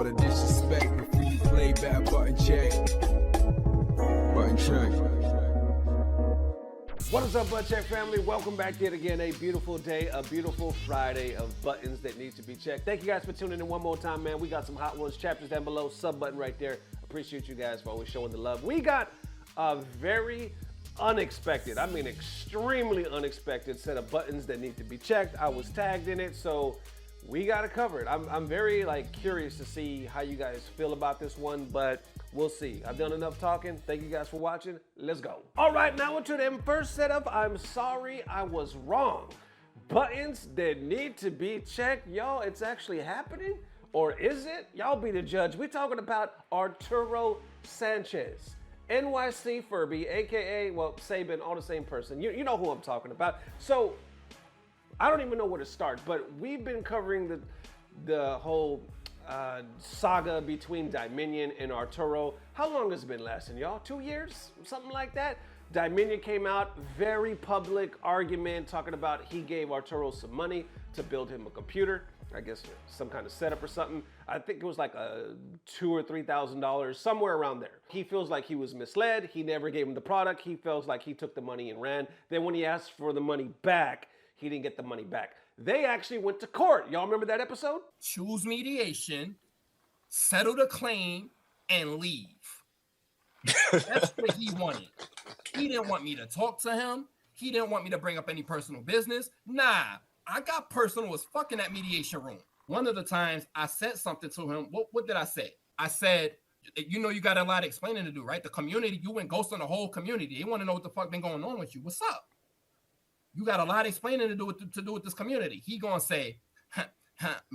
all the disrespect before you play back. Button check. Button check. What is up, Button Check family? Welcome back yet again. A beautiful day, a beautiful Friday of buttons that need to be checked. Thank you guys for tuning in one more time, man. We got some hot ones, chapters down below, sub button right there. Appreciate you guys for always showing the love. We got a very unexpected, I mean extremely unexpected set of buttons that need to be checked. I was tagged in it, so we got to cover it. I'm very curious to see how you guys feel about this one, but we'll see. I've done enough talking. Thank you guys for watching. Let's go. All right, now into the first setup. I'm sorry I was wrong. Buttons that need to be checked. Y'all, it's actually happening, or is it? Y'all be the judge. We're talking about Arturo Sanchez, NYC Furby, aka, well, Saban, all the same person. You know who I'm talking about. So I don't even know where to start, but we've been covering the whole saga between Dominion and Arturo. How long has it been lasting, y'all? 2 years? Something like that? Dominion came out, very public argument, talking about he gave Arturo some money to build him a computer. I guess some kind of setup or something. I think it was like $2,000 or $3,000, somewhere around there. He feels like he was misled. He never gave him the product. He feels like he took the money and ran. Then when he asked for the money back, he didn't get the money back. They actually went to court. Y'all remember that episode? Choose mediation, settle the claim, and leave. That's what he wanted. He didn't want me to talk to him. He didn't want me to bring up any personal business. Nah, I got personal as fuck in that mediation room. One of the times I said something to him. What did I say? I said, you know, you got a lot of explaining to do, right? The community, you went ghost on the whole community. They want to know what the fuck been going on with you. What's up? You got a lot of explaining to do with this community. He gonna say,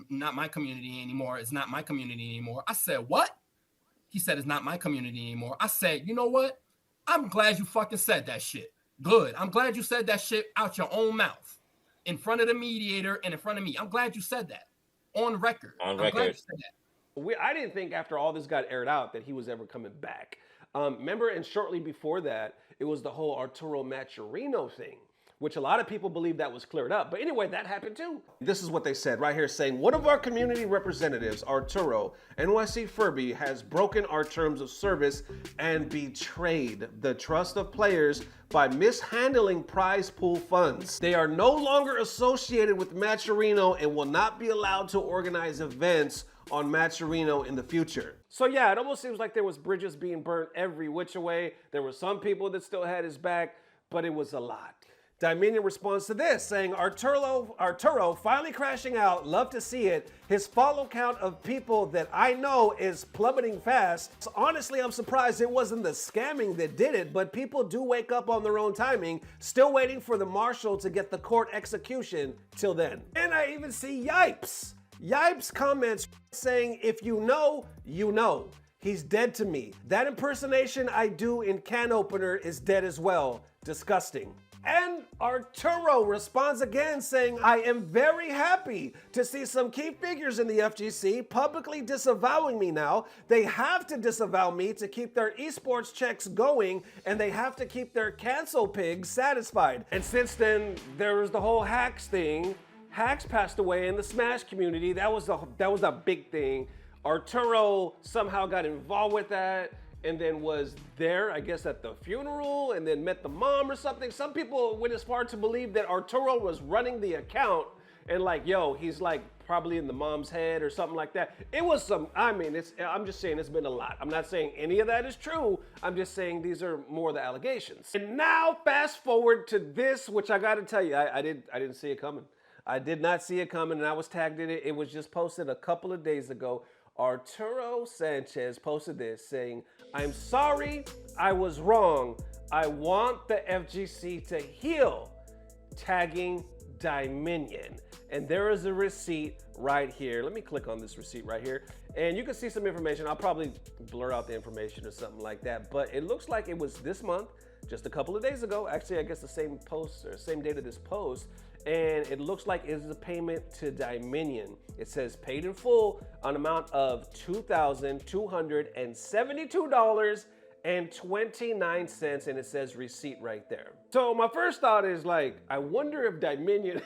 not my community anymore. It's not my community anymore. I said, what? He said, it's not my community anymore. I said, you know what? I'm glad you fucking said that shit. Good. I'm glad you said that shit out your own mouth, in front of the mediator and in front of me. I'm glad you said that on record. On record. I'm glad you said that. I didn't think after all this got aired out that he was ever coming back. Remember, and shortly before that, it was the whole Arturo Maturino thing, which a lot of people believe that was cleared up. But anyway, that happened too. This is what they said right here, saying, one of our community representatives, Arturo, NYC Furby, has broken our terms of service and betrayed the trust of players by mishandling prize pool funds. They are no longer associated with Maturino and will not be allowed to organize events on Maturino in the future. So yeah, it almost seems like there was bridges being burnt every which way. There were some people that still had his back, but it was a lot. Dominion responds to this, saying, Arturo finally crashing out, love to see it. His follow count of people that I know is plummeting fast. So honestly, I'm surprised it wasn't the scamming that did it, but people do wake up on their own timing, still waiting for the marshal to get the court execution till then. And I even see Yipes. Yipes comments saying, if you know, you know. He's dead to me. That impersonation I do in can opener is dead as well. Disgusting. And Arturo responds again saying, I am very happy to see some key figures in the FGC publicly disavowing me now. They have to disavow me to keep their esports checks going, and they have to keep their cancel pigs satisfied. And since then, there was the whole hacks thing. Hacks passed away in the Smash community. That was a big thing. Arturo somehow got involved with that, and then was there, I guess, at the funeral, and then met the mom or something. Some people went as far to believe that Arturo was running the account, and he's probably in the mom's head or something like that. It was some, I'm just saying it's been a lot. I'm not saying any of that is true. I'm just saying these are more the allegations. And now fast forward to this, which I gotta tell you, I didn't see it coming. I did not see it coming, and I was tagged in it. It was just posted a couple of days ago. Arturo Sanchez posted this saying, I'm sorry I was wrong. I want the FGC to heal, tagging Dominion. And there is a receipt right here. Let me click on this receipt right here. And you can see some information. I'll probably blur out the information or something like that. But it looks like it was this month, just a couple of days ago. Actually, I guess the same post or same date of this post. And it looks like it's a payment to Dominion. It says paid in full on amount of $2,272.29, and it says receipt right there. So my first thought is I wonder if Dominion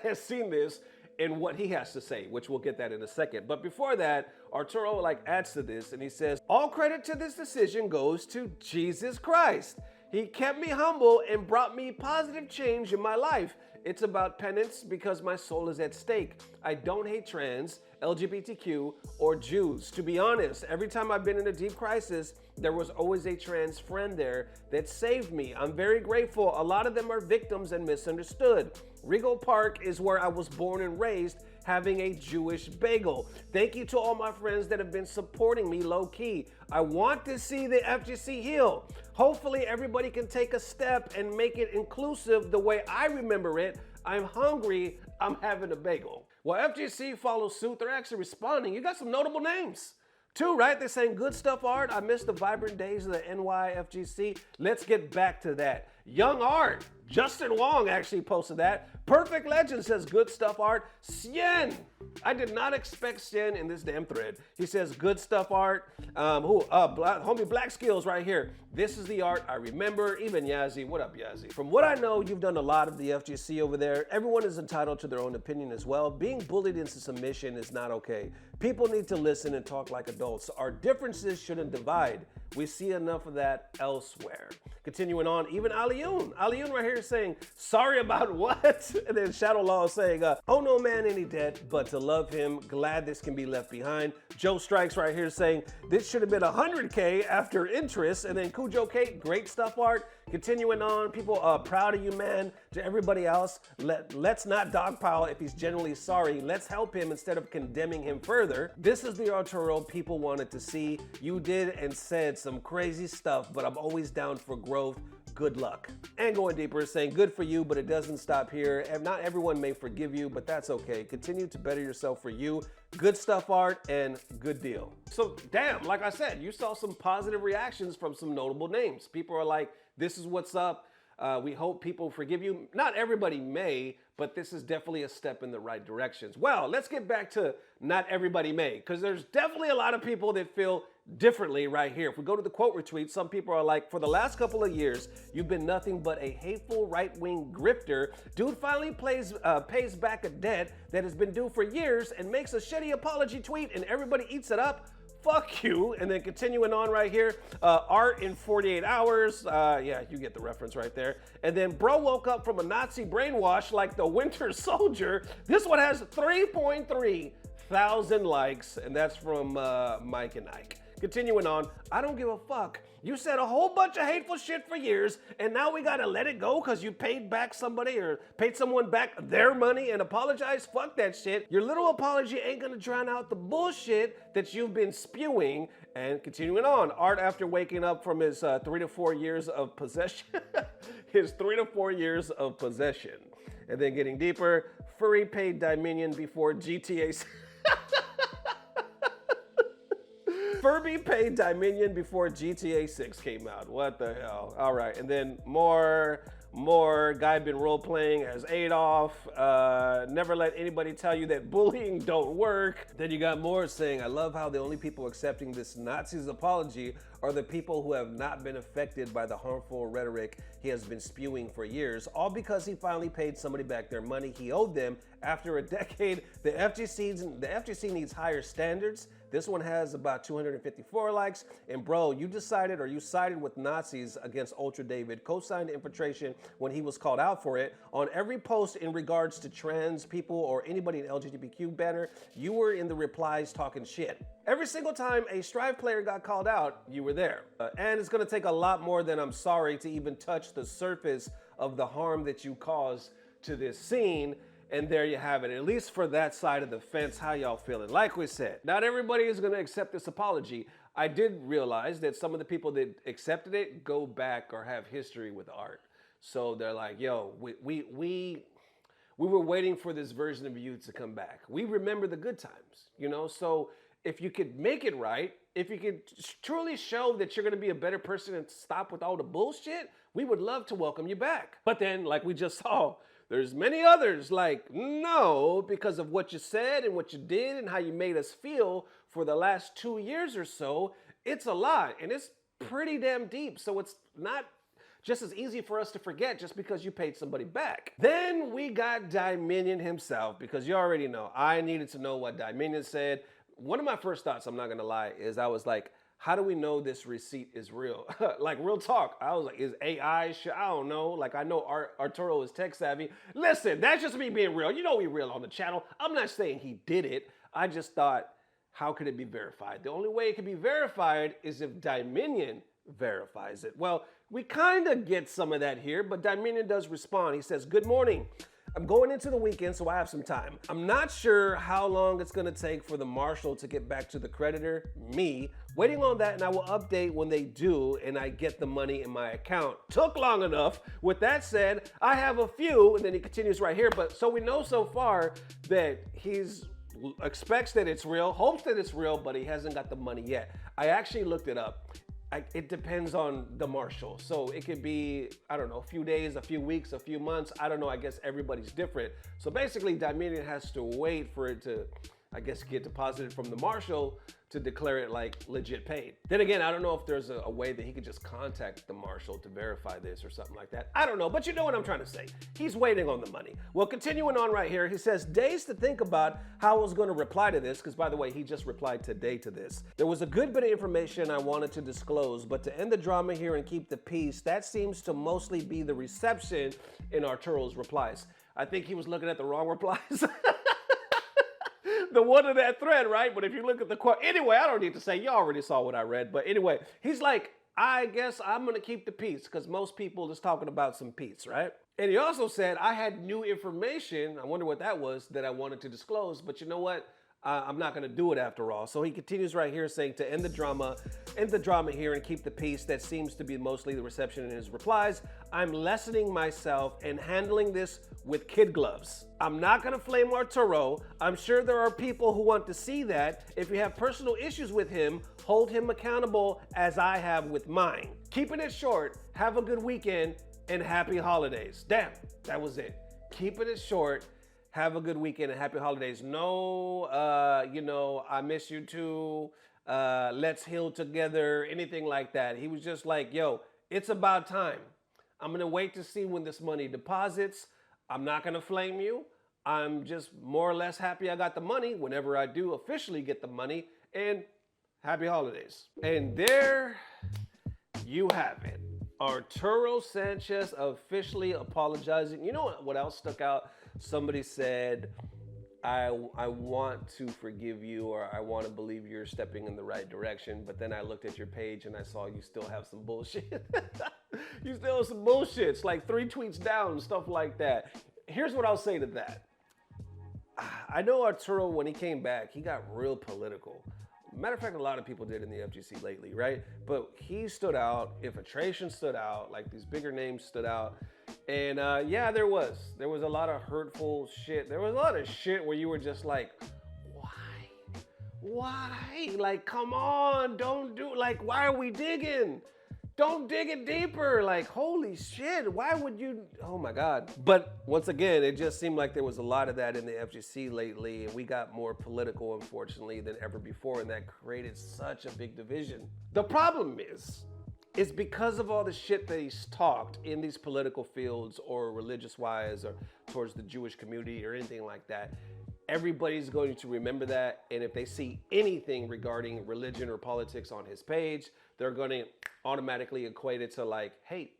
has seen this in what he has to say, which we'll get that in a second. But before that, Arturo adds to this and he says, all credit to this decision goes to Jesus Christ. He kept me humble and brought me positive change in my life. It's about penance because my soul is at stake. I don't hate trans, LGBTQ, or Jews. To be honest, every time I've been in a deep crisis, there was always a trans friend there that saved me. I'm very grateful. A lot of them are victims and misunderstood. Regal Park is where I was born and raised, having a Jewish bagel. Thank you to all my friends that have been supporting me low-key. I want to see the FGC heal. Hopefully everybody can take a step and make it inclusive the way I remember it. I'm hungry, I'm having a bagel. Well, FGC follows suit. They're actually responding. You got some notable names too, right? They're saying good stuff, Art. I miss the vibrant days of the NYFGC. Let's get back to that. Young Art, Justin Wong actually posted that. Perfect Legend says good stuff, Art. Sien, I did not expect Sien in this damn thread. He says good stuff, Art. Homie Black Skills right here. This is the art I remember. Even Yazzie, what up, Yazzie? From what I know, you've done a lot of the FGC over there. Everyone is entitled to their own opinion as well. Being bullied into submission is not okay. People need to listen and talk like adults. Our differences shouldn't divide. We see enough of that elsewhere. Continuing on, even Alioun right here is saying, sorry about what? And then Shadow Law is saying, oh no man any debt, but to love him, glad this can be left behind. Joe Strikes right here saying, this should have been 100K after interest. And then Cujo Kate, great stuff, Art. Continuing on, people are proud of you, man. To everybody else, let's not dogpile if he's genuinely sorry. Let's help him instead of condemning him further. This is the Arturo people wanted to see. You did and said some crazy stuff, but I'm always down for growth. Good luck. And going deeper, saying good for you, but it doesn't stop here. And not everyone may forgive you, but that's okay. Continue to better yourself for you. Good stuff, Art, and good deal. So damn, like I said, you saw some positive reactions from some notable names. People are like, this is what's up. We hope people forgive you. Not everybody may, but this is definitely a step in the right directions. Well, let's get back to not everybody may, because there's definitely a lot of people that feel differently right here. If we go to the quote retweet, some people are like, for the last couple of years, you've been nothing but a hateful right-wing grifter. Dude finally pays back a debt that has been due for years and makes a shitty apology tweet and everybody eats it up. Fuck you. And then continuing on right here, Art in 48 hours. Yeah, you get the reference right there. And then bro woke up from a Nazi brainwash like the Winter Soldier. This one has 3.3 thousand likes, and that's from Mike and Ike. Continuing on, I don't give a fuck. You said a whole bunch of hateful shit for years, and now we gotta let it go because you paid back somebody or paid someone back their money and apologize? Fuck that shit. Your little apology ain't gonna drown out the bullshit that you've been spewing. And continuing on, Art after waking up from his 3 to 4 years of possession, his 3 to 4 years of possession. And then getting deeper, Furry paid Dominion before GTA Furby paid Dominion before GTA 6 came out. What the hell? All right, and then more guy been role-playing as Adolf. Never let anybody tell you that bullying don't work. Then you got more saying, I love how the only people accepting this Nazi's apology are the people who have not been affected by the harmful rhetoric he has been spewing for years, all because he finally paid somebody back their money he owed them after a decade. The FGC needs higher standards. This one has about 254 likes. And bro, you sided with Nazis against Ultra David, co-signed infiltration when he was called out for it. On every post in regards to trans people or anybody in LGBTQ banner, you were in the replies talking shit. Every single time a Strive player got called out, you were there. And it's gonna take a lot more than I'm sorry to even touch the surface of the harm that you caused to this scene. And there you have it, at least for that side of the fence. How y'all feeling? Like we said, not everybody is gonna accept this apology. I did realize that some of the people that accepted it go back or have history with Art. So they're like, yo, we were waiting for this version of you to come back. We remember the good times, you know? So if you could make it right, if you could truly show that you're gonna be a better person and stop with all the bullshit, we would love to welcome you back. But then, like we just saw, there's many others like, no, because of what you said and what you did and how you made us feel for the last 2 years or so, it's a lot and it's pretty damn deep. So it's not just as easy for us to forget just because you paid somebody back. Then we got Dominion himself, because you already know, I needed to know what Dominion said. One of my first thoughts, I'm not gonna lie, is I was like, how do we know this receipt is real? Like, real talk. I was like, is AI shit? I don't know. Like, I know Arturo is tech savvy. Listen, that's just me being real. You know we real on the channel. I'm not saying he did it. I just thought, how could it be verified? The only way it can be verified is if Dominion verifies it. Well, we kind of get some of that here, but Dominion does respond. He says, good morning. I'm going into the weekend, so I have some time. I'm not sure how long it's gonna take for the marshal to get back to the creditor, me. Waiting on that, and I will update when they do and I get the money in my account. Took long enough. With that said, I have a few, and then he continues right here. But so we know so far that he's expects that it's real, hopes that it's real, but he hasn't got the money yet. I actually looked it up. It depends on the marshal. So it could be, I don't know, a few days, a few weeks, a few months. I don't know. I guess everybody's different. So basically, Dominion has to wait for it to, I guess, get deposited from the marshal to declare it like legit paid. Then again, I don't know if there's a way that he could just contact the marshal to verify this or something like that. I don't know, but you know what I'm trying to say. He's waiting on the money. Well, continuing on right here, he says, days to think about how I was going to reply to this, because by the way, he just replied today to this. There was a good bit of information I wanted to disclose, but to end the drama here and keep the peace, that seems to mostly be the reception in Arturo's replies. I think he was looking at the wrong replies. The one in that thread, right? But if you look at the quote, anyway, I don't need to say, you already saw what I read. But anyway, he's like, I guess I'm going to keep the peace, because most people is talking about some peace, right? And he also said, I had new information, I wonder what that was, that I wanted to disclose, but you know what? I'm not going to do it after all. So he continues right here saying to end the drama here and keep the peace. That seems to be mostly the reception in his replies. I'm lessening myself and handling this with kid gloves. I'm not going to flame Arturo. I'm sure there are people who want to see that. If you have personal issues with him, hold him accountable as I have with mine. Keeping it short, have a good weekend and happy holidays. Damn, that was it. Keeping it short. Have a good weekend and happy holidays. No, you know, I miss you too. Let's heal together, anything like that. He was just like, yo, it's about time. I'm going to wait to see when this money deposits. I'm not going to flame you. I'm just more or less happy I got the money whenever I do officially get the money. And happy holidays. And there you have it. Arturo Sanchez officially apologizing. You know what else stuck out? Somebody said, I want to forgive you, or I want to believe you're stepping in the right direction. But then I looked at your page and I saw you still have some bullshit. You still have some bullshit. It's like 3 tweets down, stuff like that. Here's what I'll say to that. I know Arturo, when he came back, he got real political. Matter of fact, a lot of people did in the FGC lately, right? But he stood out. Infiltration stood out. Like, these bigger names stood out. And yeah, there was a lot of hurtful shit. There was a lot of shit where you were just like, why? Like, come on, don't do, like, why are we digging? Don't dig it deeper. Like, holy shit, why would you? Oh my God. But once again, it just seemed like there was a lot of that in the FGC lately, and we got more political, unfortunately, than ever before, and that created such a big division. The problem is because of all the shit that he's talked in these political fields, or religious-wise, or towards the Jewish community, or anything like that, everybody's going to remember that, and if they see anything regarding religion or politics on his page, they're going to automatically equate it to like hate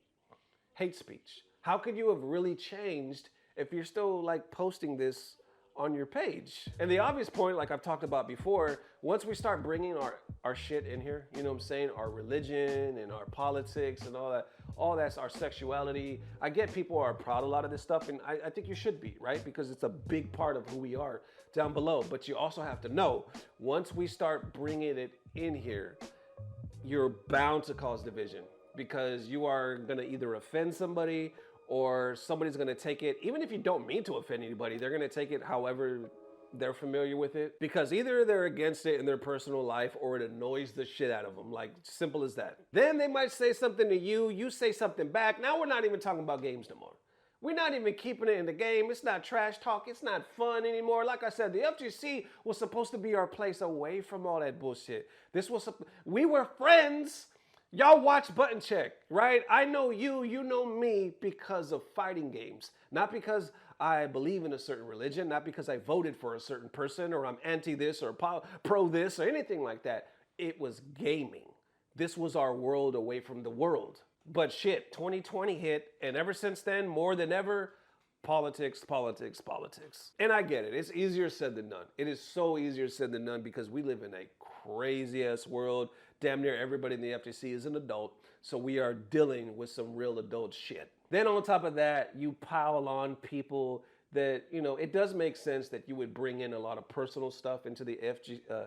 speech. How could you have really changed if you're still like posting this on your page? And the obvious point, like I've talked about before, once we start bringing our shit in here, you know what I'm saying? Our religion and our politics and all that's our sexuality. I get people are proud of a lot of this stuff, and I think you should be, right? Because it's a big part of who we are down below. But you also have to know, once we start bringing it in here, you're bound to cause division, because you are gonna either offend somebody, or somebody's gonna take it, even if you don't mean to offend anybody, they're gonna take it however they're familiar with it, because either they're against it in their personal life, or it annoys the shit out of them. Like, simple as that. Then they might say something to you, you say something back. Now we're not even talking about games no more. We're not even keeping it in the game. It's not trash talk. It's not fun anymore. Like I said, the FGC was supposed to be our place away from all that bullshit. We were friends. Y'all watch Button Check, right? I know you, you know me because of fighting games. Not because I believe in a certain religion, not because I voted for a certain person or I'm anti this or pro this or anything like that. It was gaming. This was our world away from the world. But shit, 2020 hit, and ever since then, more than ever, politics, politics, politics. And I get it. It's easier said than done. It is so easier said than done because we live in a crazy-ass world. Damn near everybody in the FGC is an adult, so we are dealing with some real adult shit. Then on top of that, you pile on people that, you know, it does make sense that you would bring in a lot of personal stuff into the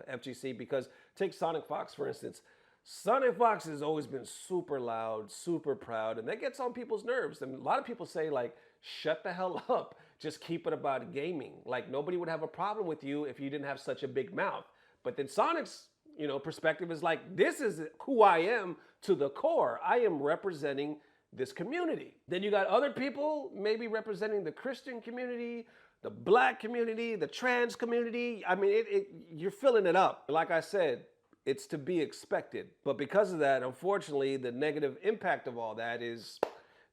FGC because take Sonic Fox, for instance. Sonic Fox has always been super loud, super proud, and that gets on people's nerves. And a lot of people say, like, shut the hell up. Just keep it about gaming. Like, nobody would have a problem with you if you didn't have such a big mouth. But then Sonic's, you know, perspective is like, this is who I am to the core. I am representing this community. Then you got other people maybe representing the Christian community, the black community, the trans community. I mean, you're filling it up. Like I said, it's to be expected. But because of that, unfortunately, the negative impact of all that is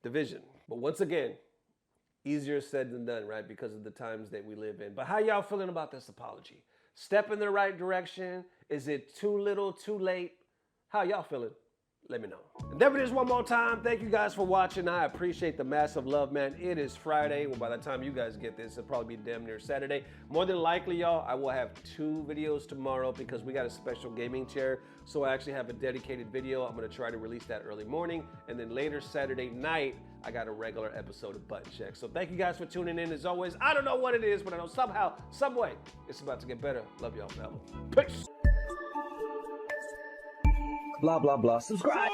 division. But once again, easier said than done, right? Because of the times that we live in. But how y'all feeling about this apology? Step in the right direction? Is it too little, too late? How y'all feeling? Let me know. And there it is one more time. Thank you guys for watching. I appreciate the massive love, man. It is Friday. Well, by the time you guys get this, it'll probably be damn near Saturday. More than likely, y'all, I will have 2 videos tomorrow because we got a special gaming chair. So I actually have a dedicated video. I'm going to try to release that early morning. And then later Saturday night, I got a regular episode of Button Check. So thank you guys for tuning in. As always, I don't know what it is, but I know somehow, some way, it's about to get better. Love y'all, fellas. Peace. Blah, blah, blah. Subscribe.